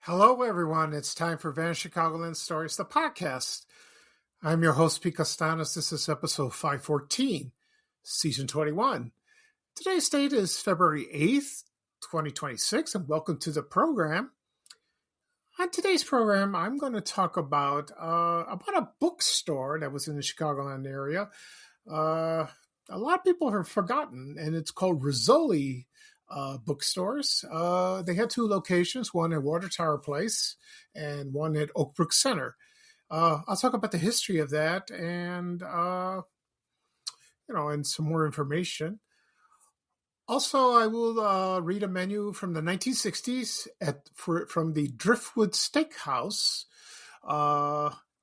Hello, everyone. It's time for Van Chicagoland Stories, the podcast. I'm your host, Pete Costanos. This is episode 514, season 21. Today's date is February 8th, 2026, and welcome to the program. On today's program, I'm going to talk about a bookstore that was in the Chicagoland area. A lot of people have forgotten, and it's called Rizzoli Bookstores. They had two locations, one at Water Tower Place and one at Oakbrook Center. I'll talk about the history of that and some more information. Also, I will read a menu from the 1960s from the Driftwood Steakhouse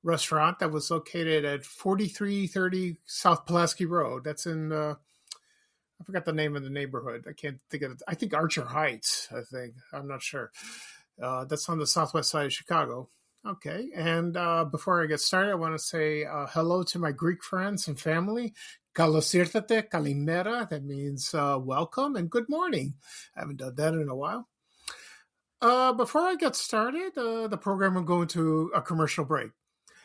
Restaurant that was located at 4330 South Pulaski Road. That's in I forgot the name of the neighborhood. I can't think of it. I think Archer Heights, I'm not sure. That's on the southwest side of Chicago. Okay. And before I get started, I want to say hello to my Greek friends and family. Kalos ήρθατε, kalimera. That means welcome and good morning. I haven't done that in a while. Before I get started, the program will go into a commercial break.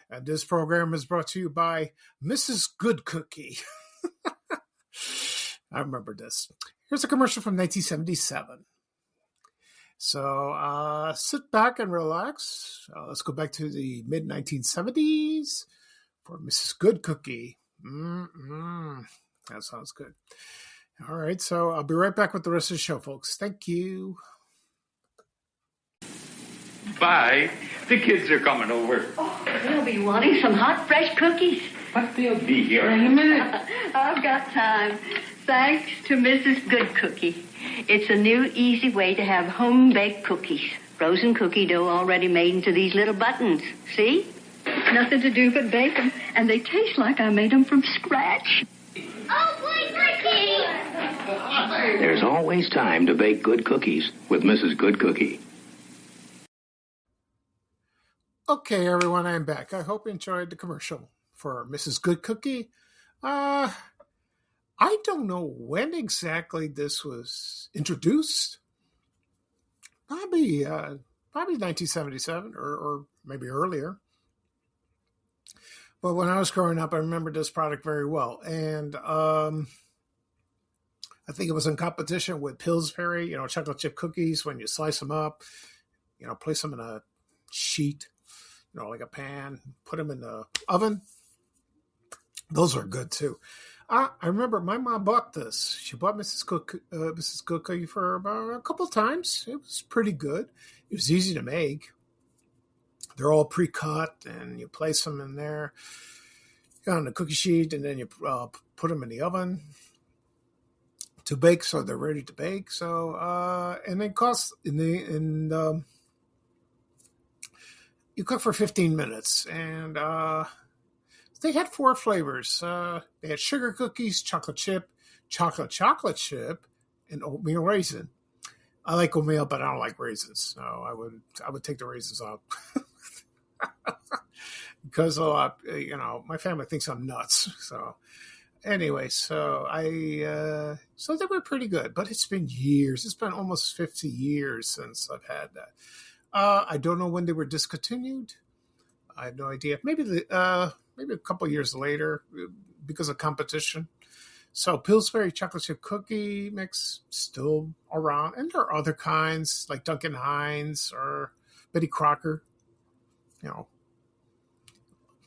And this program is brought to you by Mrs. Good Cookie. I remember this. Here's a commercial from 1977. So sit back and relax. Let's go back to the mid-1970s for Mrs. Good Cookie. That sounds good. All right, so I'll be right back with the rest of the show, folks. Thank you. Bye. The kids are coming over. Oh, they'll be wanting some hot, fresh cookies. But they'll be here in a minute. I've got time. Thanks to Mrs. Good Cookie. It's a new, easy way to have home-baked cookies. Frozen cookie dough already made into these little buttons. See? Nothing to do but bake them, and they taste like I made them from scratch. Oh, boy, cookie! There's always time to bake good cookies with Mrs. Good Cookie. Okay, everyone, I'm back. I hope you enjoyed the commercial for Mrs. Good Cookie. I don't know when exactly this was introduced. Probably 1977 or maybe earlier. But when I was growing up, I remember this product very well. And I think it was in competition with Pillsbury, chocolate chip cookies. When you slice them up, place them in a sheet, like a pan, put them in the oven. Those are good too. I remember my mom bought this. She bought Mrs. Good Cookie for about a couple of times. It was pretty good. It was easy to make. They're all pre-cut, and you place them in there on the cookie sheet, and then you put them in the oven to bake, so they're ready to bake. So and it costs you cook for 15 minutes, and they had 4 flavors. They had sugar cookies, chocolate chip, and oatmeal raisin. I like oatmeal, but I don't like raisins, so I would take the raisins out because my family thinks I'm nuts. So anyway, so so they were pretty good, but it's been years. It's been almost 50 years since I've had that. I don't know when they were discontinued. I have no idea. Maybe a couple years later because of competition. So Pillsbury chocolate chip cookie mix still around. And there are other kinds like Duncan Hines or Betty Crocker.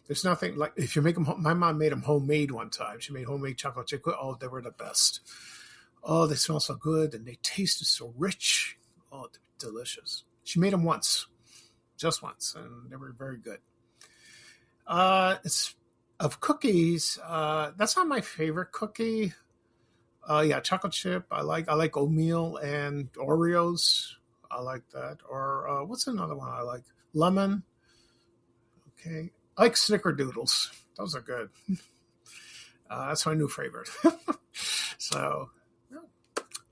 There's nothing like if you make them. My mom made them homemade one time. She made homemade chocolate chip cookies. Oh, they were the best. Oh, they smell so good and they tasted so rich. Oh, delicious. She made them just once, and they were very good. It's of cookies. That's not my favorite cookie. Chocolate chip. I like oatmeal and Oreos. I like that. Or what's another one I like? Lemon. Okay. I like snickerdoodles. Those are good. That's my new favorite. So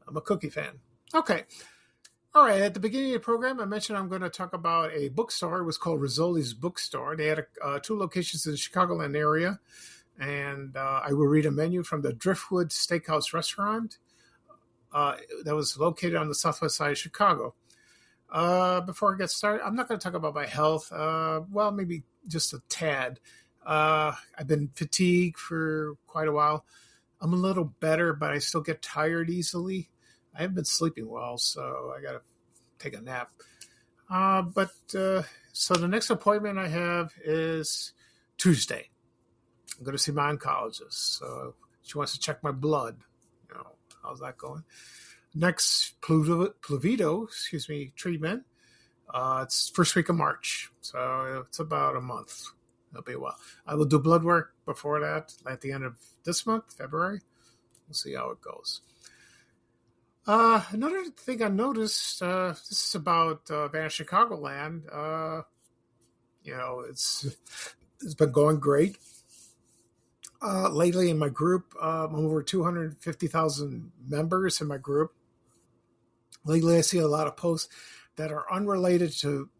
I'm a cookie fan. Okay. All right, at the beginning of the program, I mentioned I'm going to talk about a bookstore. It was called Rizzoli's Bookstore. They had 2 locations in the Chicagoland area, and I will read a menu from the Driftwood Steakhouse Restaurant that was located on the southwest side of Chicago. Before I get started, I'm not going to talk about my health. Well, maybe just a tad. I've been fatigued for quite a while. I'm a little better, but I still get tired easily. I haven't been sleeping well, so I got to take a nap. So the next appointment I have is Tuesday. I'm going to see my oncologist. So she wants to check my blood. How's that going? Next Pluvido, treatment. It's first week of March, so it's about a month. It'll be a while. I will do blood work before that, at the end of this month, February. We'll see how it goes. Another thing I noticed, this is about Van Chicagoland. It's been going great. Lately in my group, I'm over 250,000 members in my group. Lately, I see a lot of posts that are unrelated to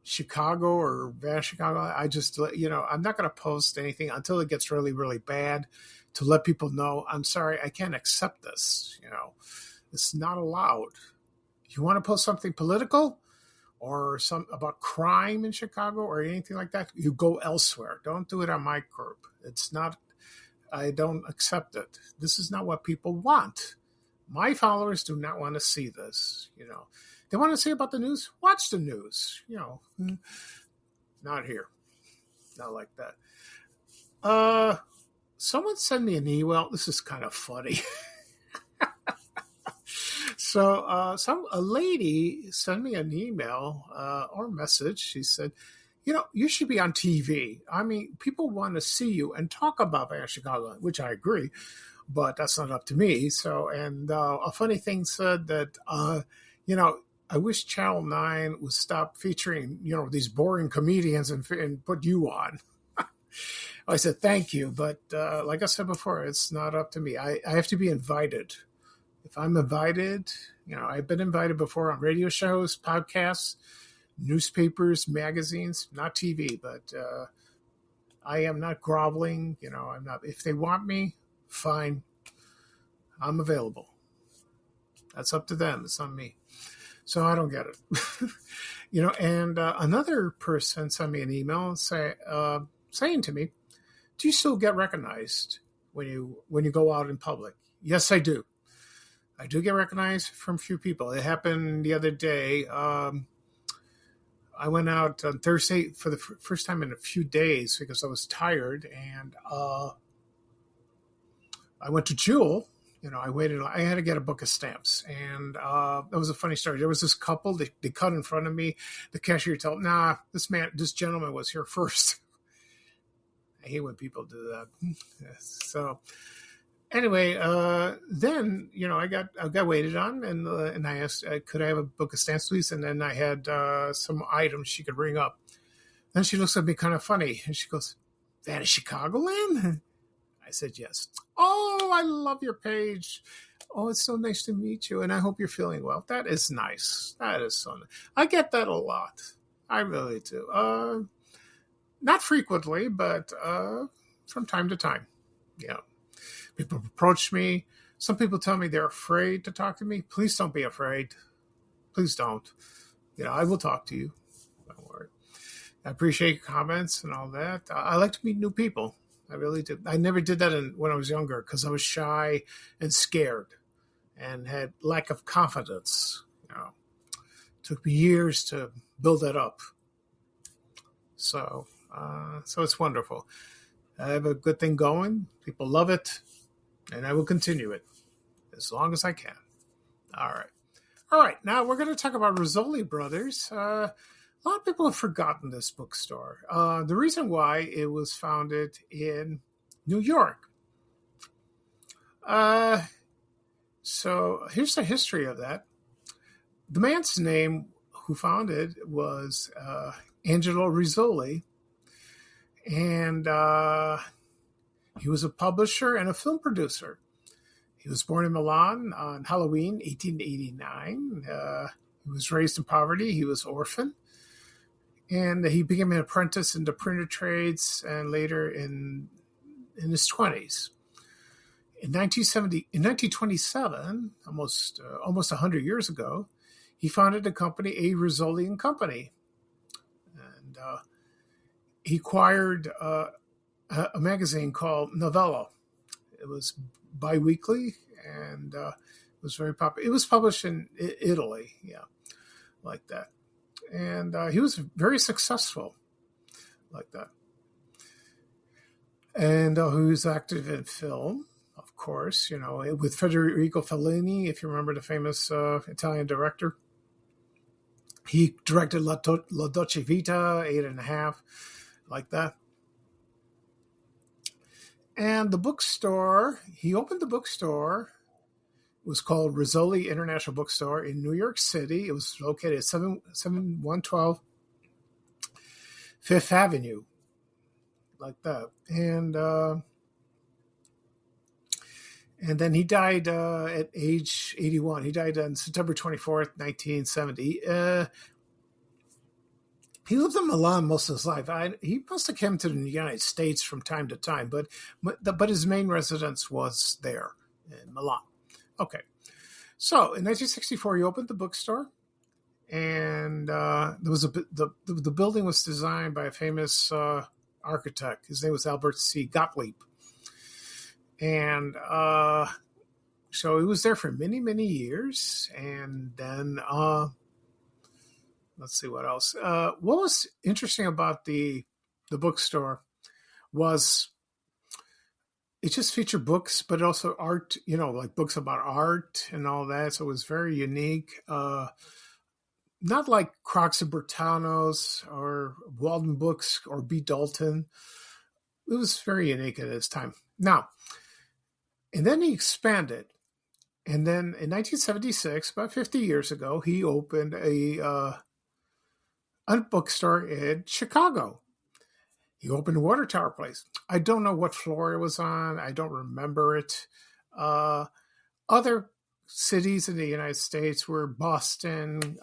Chicago or Van Chicago. I just, I'm not going to post anything until it gets really, really bad to let people know, I'm sorry, I can't accept this. It's not allowed. You want to post something political or about crime in Chicago or anything like that, you go elsewhere. Don't do it on my group. It's not, I don't accept it. This is not what people want. My followers do not want to see this. They want to see about the news. Watch the news. Not here. Not like that. Someone sent me an email. This is kind of funny. So a lady sent me an email or message. She said, you should be on TV. I mean, people want to see you and talk about Van Chicago, which I agree, but that's not up to me. So, and a funny thing said that, I wish Channel 9 would stop featuring, these boring comedians and put you on. I said, thank you. But like I said before, it's not up to me. I have to be invited. If I'm invited, I've been invited before on radio shows, podcasts, newspapers, magazines, not TV, but I am not groveling. I'm not, if they want me, fine. I'm available. That's up to them. It's not me. So I don't get it. And another person sent me an email saying to me, do you still get recognized when you go out in public? Yes, I do. I do get recognized from a few people. It happened the other day. I went out on Thursday for the first time in a few days because I was tired, and I went to Jewel. I waited. I had to get a book of stamps, and that was a funny story. There was this couple. They cut in front of me. The cashier told, "Nah, this gentleman was here first." I hate when people do that. So anyway, then I got waited on, and I asked, could I have a book of stamps, please? And then I had some items she could ring up. Then she looks at me kind of funny, and she goes, "That is Chicagoland?" I said, "Yes." "Oh, I love your page. Oh, it's so nice to meet you, and I hope you're feeling well." That is nice. That is so nice. I get that a lot. I really do. Not frequently, but from time to time. People approach me. Some people tell me they're afraid to talk to me. Please don't be afraid. Please don't. I will talk to you. Don't worry. I appreciate your comments and all that. I like to meet new people. I really do. I never did that when I was younger because I was shy and scared and had lack of confidence. It took me years to build that up. So it's wonderful. I have a good thing going. People love it, and I will continue it as long as I can. All right. Now we're going to talk about Rizzoli Brothers. A lot of people have forgotten this bookstore. The reason why it was founded in New York. So here's the history of that. The man's name who founded was Angelo Rizzoli. And he was a publisher and a film producer. He was born in Milan on Halloween, 1889. He was raised in poverty. He was orphaned. And he became an apprentice in the printer trades and later in his 20s. In 1927, almost 100 years ago, he founded the company, A. Rizzoli and Company. And he acquired a magazine called Novello. It was bi-weekly, and it was very popular. It was published in Italy, like that. And he was very successful, like that. And he was active in film, of course, with Federico Fellini, if you remember the famous Italian director. He directed La Dolce Vita, 8.5, like that. And the bookstore, he opened the bookstore. It was called Rizzoli International Bookstore in New York City. It was located at 7112 Fifth Avenue, like that. And then he died at age 81. He died on September 24th, 1970. He lived in Milan most of his life. He must have come to the United States from time to time, but his main residence was there in Milan. Okay. So in 1964, he opened the bookstore, and there was the building was designed by a famous architect. His name was Albert C. Gottlieb. And so he was there for many, many years. And then let's see what else. What was interesting about the bookstore was it just featured books, but also art, like books about art and all that. So it was very unique. Not like Crocs and Bertanos or Walden Books or B. Dalton. It was very unique at its time. Now, and then he expanded. And then in 1976, about 50 years ago, he opened a bookstore in Chicago. He opened a Water Tower Place. I don't know what floor it was on. I don't remember it. Other cities in the United States were Boston,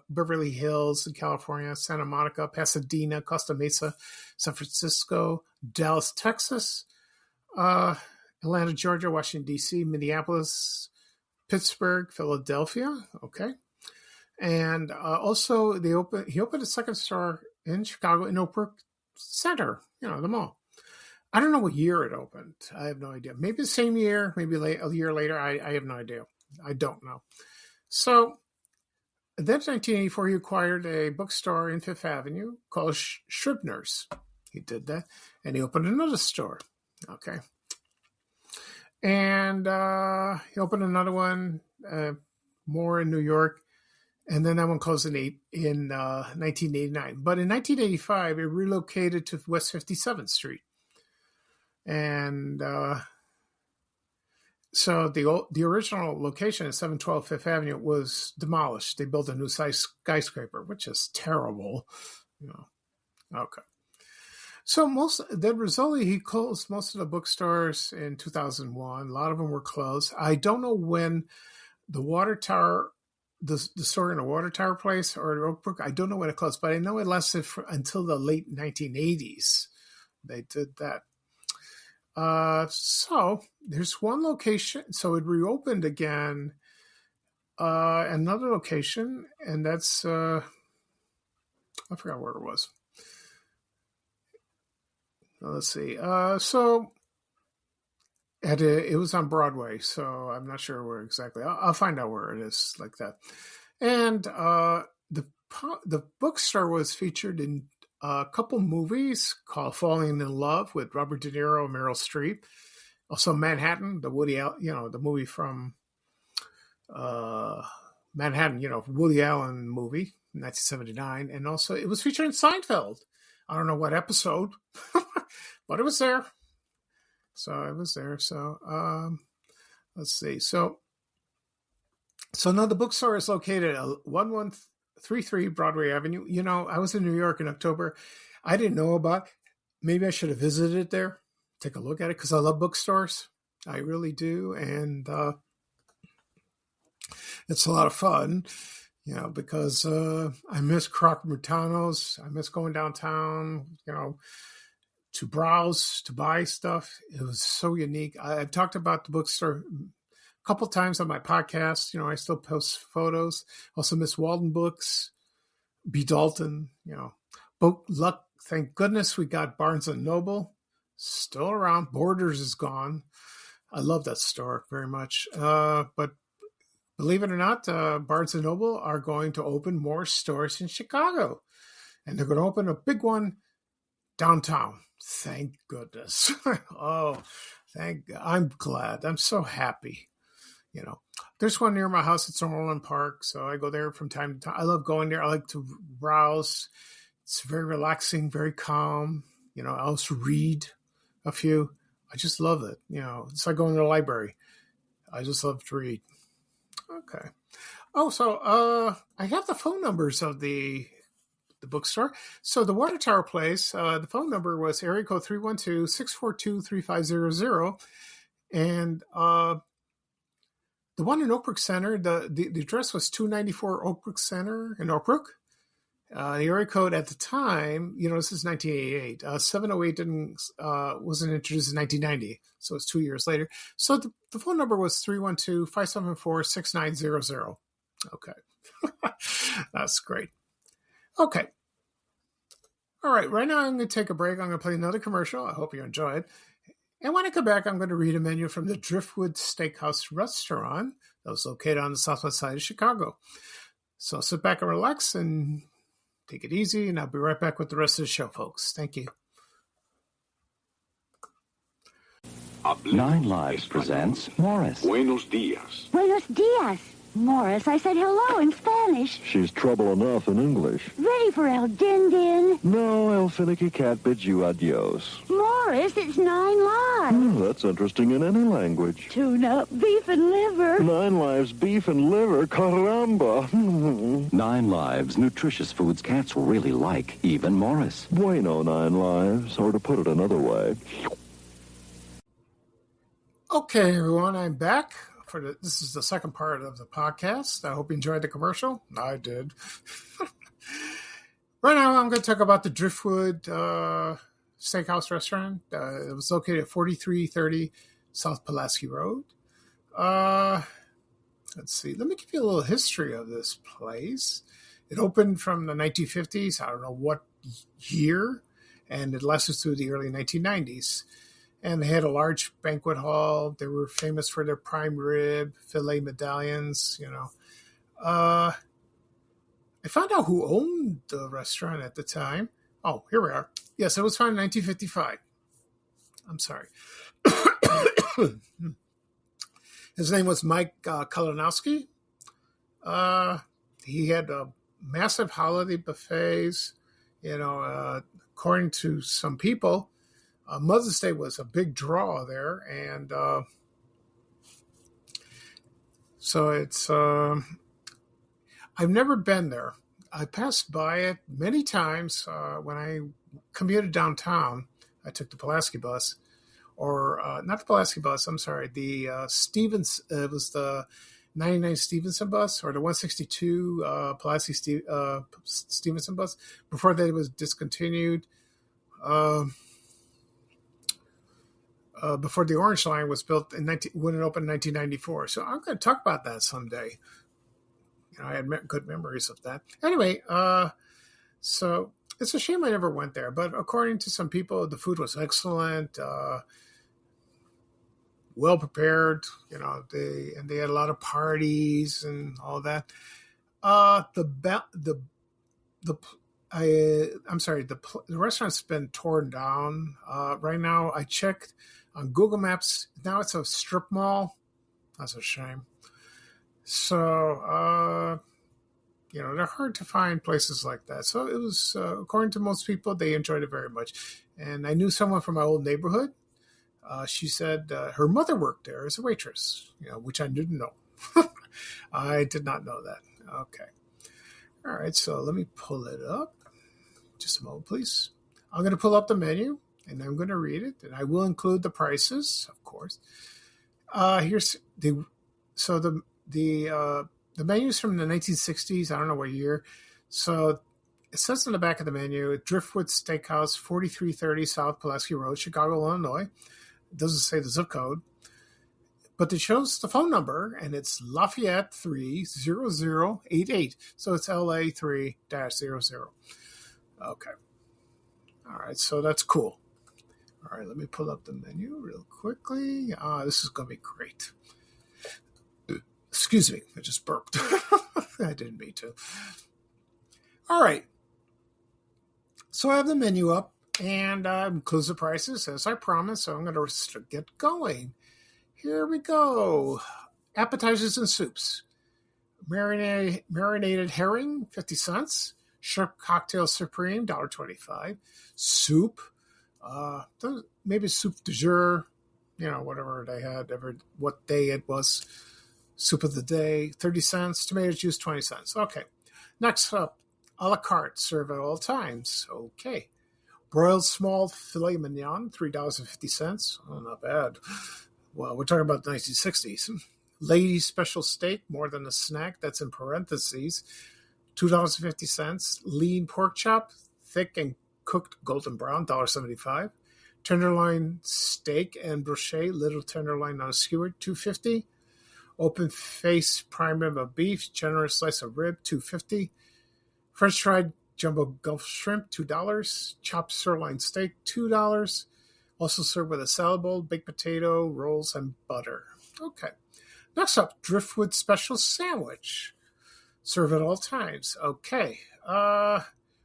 Beverly Hills in California, Santa Monica, Pasadena, Costa Mesa, San Francisco, Dallas, Texas, Atlanta, Georgia, Washington, D.C., Minneapolis, Pittsburgh, Philadelphia. Okay. And also he opened a second store in Chicago in Oak Brook Center, the mall. I don't know what year it opened. I have no idea. Maybe the same year, maybe a year later. I have no idea. I don't know. So then in 1984, he acquired a bookstore in Fifth Avenue called Scribner's. He did that. And he opened another store. Okay. And he opened another one more in New York. And then that one closed in 1989. But in 1985, it relocated to West 57th Street. And so the original location at 712 Fifth Avenue was demolished. They built a new skyscraper, which is terrible. Okay. So Rizzoli, he closed most of the bookstores in 2001. A lot of them were closed. I don't know when the Water Tower, the store in the Water Tower Place or Oak Brook, I don't know when it closed, but I know it lasted until the late 1980s. They did that. So there's one location. So it reopened again, another location, and that's, I forgot where it was. Let's see. So it was on Broadway, so I'm not sure where exactly. I'll find out where it is, like that. And the bookstore was featured in a couple movies called Falling in Love with Robert De Niro and Meryl Streep. Also Manhattan, the Woody Allen, the movie from Manhattan, Woody Allen movie, 1979. And also it was featured in Seinfeld. I don't know what episode, but it was there. So it was there. So let's see. So now the bookstore is located at 1133 Broadway Avenue. I was in New York in October. I didn't know about. Maybe I should have visited there, take a look at it, because I love bookstores. I really do, and it's a lot of fun. Because I miss Croc Murtanos. I miss going downtown, to browse, to buy stuff. It was so unique. I've talked about the bookstore a couple times on my podcast. I still post photos. Also, Miss Walden Books, B. Dalton, Book Luck. Thank goodness we got Barnes and Noble still around. Borders is gone. I love that store very much. But believe it or not, Barnes and Noble are going to open more stores in Chicago, and they're going to open a big one downtown. Thank goodness. I'm glad. I'm so happy. There's one near my house. It's in Orland Park, so I go there from time to time. I love going there. I like to browse. It's very relaxing, very calm. I also read a few. I just love it. It's like going to the library. I just love to read. Okay. Oh, so I have the phone numbers of the bookstore. So the Water Tower place, the phone number was area code 312-642-3500. And the one in Oak Brook Center, the address was 294 Oak Brook Center in Oak Brook. The area code at the time, this is 1988. 708 wasn't introduced in 1990, so it's 2 years later. So the phone number was 312-574-6900. Okay. That's great. Okay. All right. Right now, I'm going to take a break. I'm going to play another commercial. I hope you enjoy it. And when I come back, I'm going to read a menu from the Driftwood Steakhouse Restaurant that was located on the southwest side of Chicago. So sit back and relax and take it easy, and I'll be right back with the rest of the show, folks. Thank you. Nine Lives presents Morris. Buenos dias. Buenos dias. Morris, I said hello in Spanish. She's trouble enough in English. Ready for El Din Din? No, El Finicky Cat bids you adios. Morris, it's 9 lives. That's interesting in any language. Tune up beef and liver. 9 lives, beef and liver, caramba. 9 Lives, nutritious foods cats will really like, even Morris. Bueno, 9 lives, or to put it another way. Okay, everyone, I'm back. This is the second part of the podcast. I hope you enjoyed the commercial. I did. Right now, I'm going to talk about the Driftwood Steakhouse Restaurant. It was located at 4330 South Pulaski Road. Let's see. Let me give you a little history of this place. It opened from the 1950s. I don't know what year, and it lasted through the early 1990s. And they had a large banquet hall. They were famous for their prime rib, filet medallions, I found out who owned the restaurant at the time. Oh, here we are. Yes, it was founded in 1955. I'm sorry. His name was Mike Kalinowski. He had massive holiday buffets. According to some people, Mother's Day was a big draw there, and so it's. I've never been there. I passed by it many times when I commuted downtown. I took the Pulaski bus, or not the Pulaski bus. I'm sorry, the Stevens. It was the 99 Stevenson bus, or the 162 Pulaski Stevenson bus. Before that, it was discontinued. Before the Orange Line was built when it opened in 1994. So I'm going to talk about that someday. I had good memories of that. Anyway, so it's a shame I never went there. But according to some people, the food was excellent, well prepared. They had a lot of parties and all that. The restaurant's been torn down. Right now, I checked on Google Maps. Now it's a strip mall. That's a shame. So, they're hard to find places like that. So it was, according to most people, they enjoyed it very much. And I knew someone from my old neighborhood. She said her mother worked there as a waitress, which I didn't know. I did not know that. Okay. All right. So let me pull it up. Just a moment, please. I'm going to pull up the menu, and I'm going to read it, and I will include the prices, of course. Here's the menu's from the 1960s. I don't know what year. So it says on the back of the menu, Driftwood Steakhouse, 4330 South Pulaski Road, Chicago, Illinois. It doesn't say the zip code. But they chose the phone number, and it's Lafayette 30088. So it's LA 3-00. Okay. All right, so that's cool. All right, let me pull up the menu real quickly. This is going to be great. Excuse me, I just burped. I didn't mean to. All right. So I have the menu up, and includes the prices, as I promised, so I'm going to get going. Here we go. Appetizers and soups. Marinated herring, 50 cents. Shrimp cocktail supreme, $1.25. Soup, maybe soup du jour, whatever they had, what day it was. Soup of the day, 30 cents. Tomato juice, 20 cents. Okay. Next up, a la carte, serve at all times. Okay. Broiled small filet mignon, $3.50. Oh, not bad. Well, we're talking about the 1960s. Ladies special steak, more than a snack. That's in parentheses. $2.50. Lean pork chop, thick and cooked golden brown, $1.75. Tenderloin steak and brochet, little tenderloin on a skewer, $2.50. Open face prime rib of beef, generous slice of rib, $2.50. French fried jumbo Gulf shrimp, $2. Chopped sirloin steak, $2. Also served with a salad bowl, baked potato, rolls, and butter. Okay. Next up, Driftwood special sandwich. Serve at all times. Okay.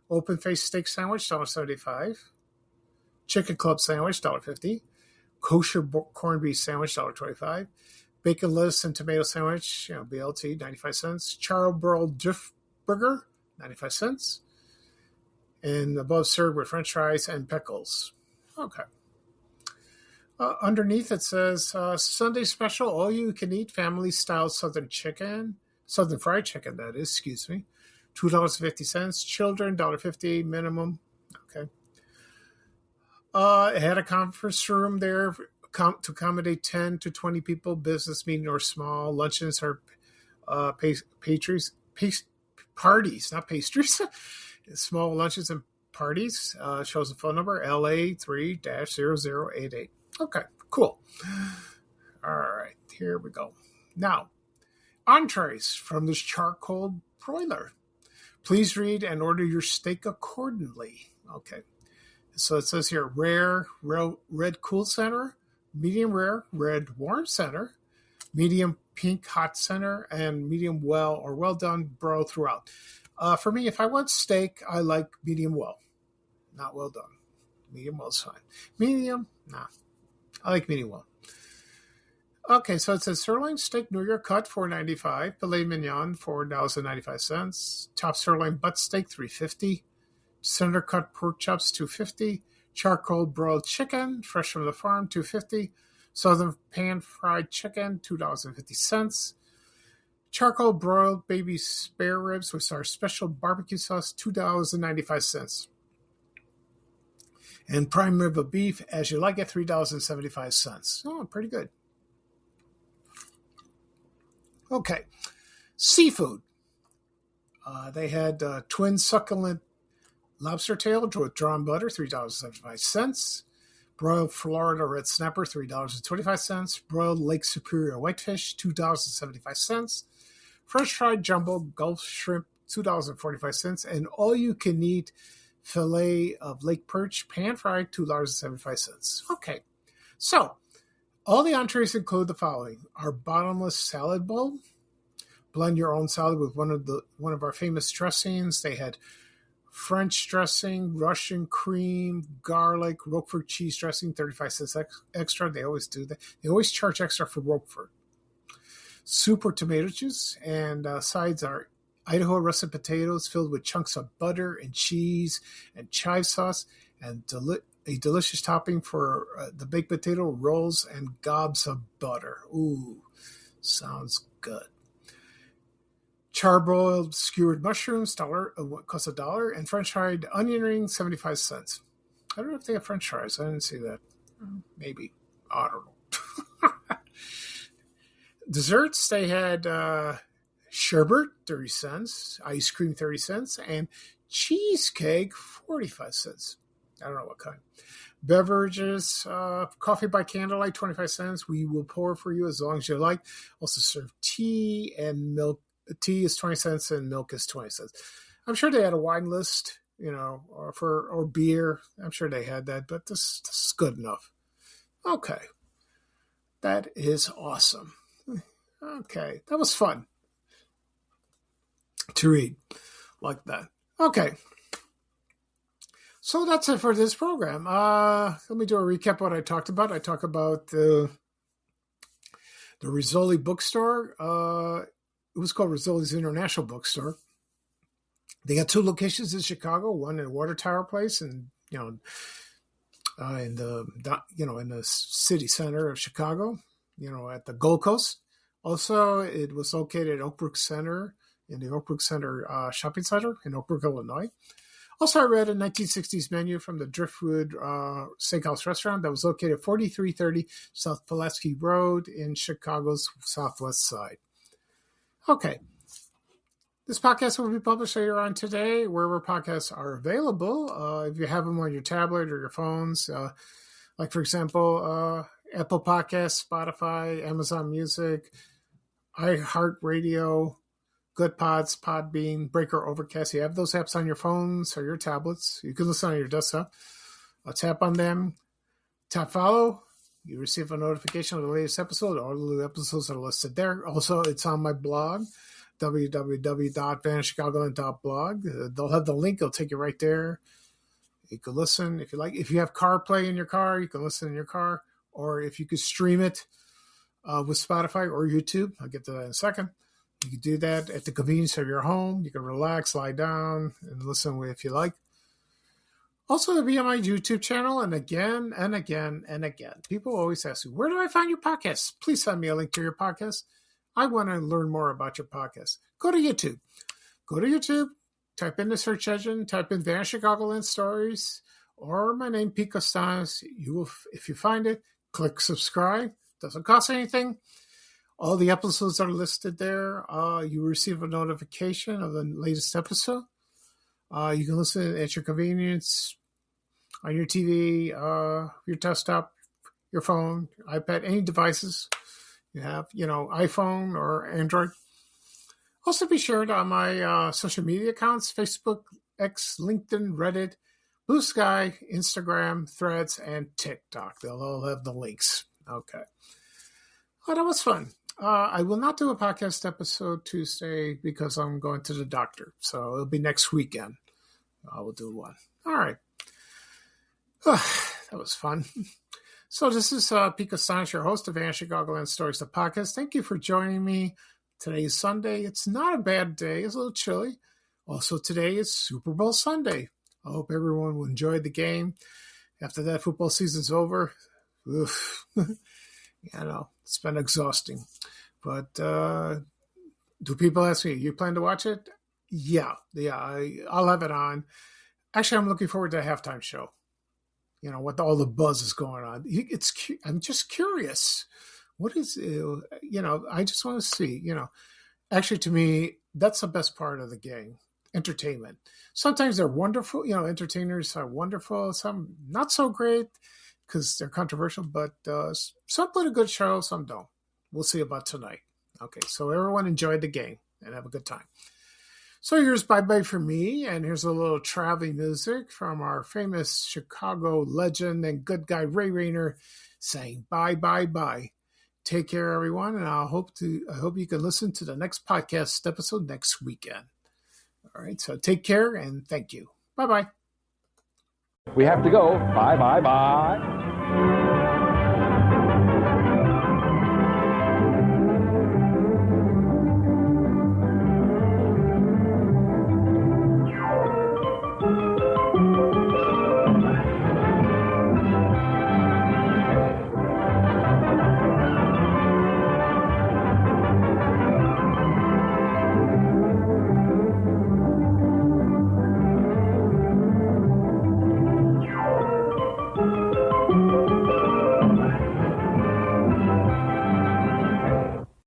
Open face steak sandwich, $1.75. Chicken club sandwich, $1.50. Kosher corned beef sandwich, $1.25. Bacon, lettuce, and tomato sandwich, BLT, 95 cents. Charbroiled drift burger, 95 cents. And above served with french fries and pickles. Okay. Underneath it says, Sunday special, all you can eat family-style southern fried chicken, that is, excuse me. $2.50. Children, $1.50 minimum. Okay. It had a conference room there to accommodate 10 to 20 people, business, meeting, or small. Luncheons are parties, not pastries. Small lunches and parties. Shows the phone number, LA 3-0088. Okay, cool. All right, here we go. Now, entrees from this charcoal broiler. Please read and order your steak accordingly. Okay, so it says here, rare, red cool center, medium rare, red warm center, medium pink hot center, and medium well or well done broiled throughout. For me, if I want steak, I like medium well, not well done. Medium well is fine. Medium, nah. I like medium well. Okay, so it says sirloin steak New York cut, $4.95. Filet mignon, $4.95. Top sirloin butt steak, $3.50. Center cut pork chops, $2.50. Charcoal broiled chicken, fresh from the farm, $2.50. Southern pan fried chicken, $2.50. Charcoal broiled baby spare ribs with our special barbecue sauce, $2.95. And prime rib of beef, as you like it, $3.75. Oh, pretty good. Okay. Seafood. They had twin succulent lobster tail with drawn butter, $3.75. Broiled Florida red snapper, $3.25. Broiled Lake Superior whitefish, $2.75. Fresh fried jumbo Gulf shrimp, $2.45. And all you can eat filet of lake perch, pan fried, $2.75. Okay, so all the entrees include the following: our bottomless salad bowl. Blend your own salad with one of our famous dressings. They had French dressing, Russian cream, garlic, Roquefort cheese dressing, 35 cents extra. They always do that. They always charge extra for Roquefort. Soup or tomato juice, and sides are Idaho russet potatoes filled with chunks of butter and cheese and chive sauce, and a delicious topping for the baked potato, rolls, and gobs of butter. Ooh, sounds good. Charbroiled skewered mushrooms, costs $1, and French fried onion rings, 75 cents. I don't know if they have French fries. I didn't see that. Maybe. I don't know. Desserts, they had sherbet, 30 cents, ice cream, 30 cents, and cheesecake, 45 cents. I don't know what kind. Beverages, coffee by candlelight, 25 cents. We will pour for you as long as you like. Also serve tea and milk. Tea is 20 cents and milk is 20 cents. I'm sure they had a wine list, or beer. I'm sure they had that, but this is good enough. Okay. That is awesome. Okay. That was fun to read like that. Okay. So that's it for this program. Let me do a recap of what I talked about. I talked about the Rizzoli Bookstore. It was called Rizzoli's International Bookstore. They got 2 locations in Chicago, one in Water Tower Place and, in the city center of Chicago, at the Gold Coast. Also, it was located at Oakbrook Center, in the Oakbrook Center shopping center in Oakbrook, Illinois. Also, I read a 1960s menu from the Driftwood Steakhouse Restaurant that was located at 4330 South Pulaski Road in Chicago's southwest side. Okay. This podcast will be published later on today, wherever podcasts are available. If you have them on your tablet or your phones, like, for example, Apple Podcasts, Spotify, Amazon Music, iHeartRadio, Good Pods, Podbean, Breaker, Overcast. You have those apps on your phones or your tablets. You can listen on your desktop. Tap on them. Tap follow. You receive a notification of the latest episode. All the episodes are listed there. Also, it's on my blog, www.vanishchicagoland.blog. They'll have the link. It'll take you right there. You can listen if you like. If you have CarPlay in your car, you can listen in your car. Or if you could stream it with Spotify or YouTube. I'll get to that in a second. You can do that at the convenience of your home. You can relax, lie down, and listen if you like. Also, it'll be on my YouTube channel, and again, and again, and again. People always ask me, where do I find your podcast? Please send me a link to your podcast. I want to learn more about your podcast. Go to YouTube. Go to YouTube, type in the search engine, type in Vanish Chicagoland Stories, or my name, Pete Costanes. You will, if you find it, click subscribe. Doesn't cost anything. All the episodes are listed there. You receive a notification of the latest episode. You can listen at your convenience, on your TV, your desktop, your phone, your iPad, any devices you have, iPhone or Android. Also be sure on my social media accounts, Facebook, X, LinkedIn, Reddit, Blue Sky, Instagram, Threads, and TikTok. They'll all have the links. Okay. Oh, that was fun. I will not do a podcast episode Tuesday because I'm going to the doctor. So it'll be next weekend. I will do one. All right. That was fun. So this is Pete Costanes, your host of Vanish Chicagoland Stories, the podcast. Thank you for joining me. Today is Sunday. It's not a bad day. It's a little chilly. Also, today is Super Bowl Sunday. I hope everyone will enjoy the game. After that football season's over, oof. It's been exhausting. But do people ask me, you plan to watch it? Yeah, I'll have it on. Actually, I'm looking forward to a halftime show. What all the buzz is going on. I'm just curious. What is, I just want to see, actually to me, that's the best part of the game. Entertainment. Sometimes they're wonderful, entertainers are wonderful. Some not so great because they're controversial, but some put a good show, some don't. We'll see about tonight. Okay, so everyone enjoy the game and have a good time. So here's bye-bye for me, and here's a little traveling music from our famous Chicago legend and good guy Ray Rayner saying bye-bye-bye. Take care, everyone, and I hope you can listen to the next podcast episode next weekend. All right, so take care, and thank you. Bye-bye. We have to go. Bye, bye, bye.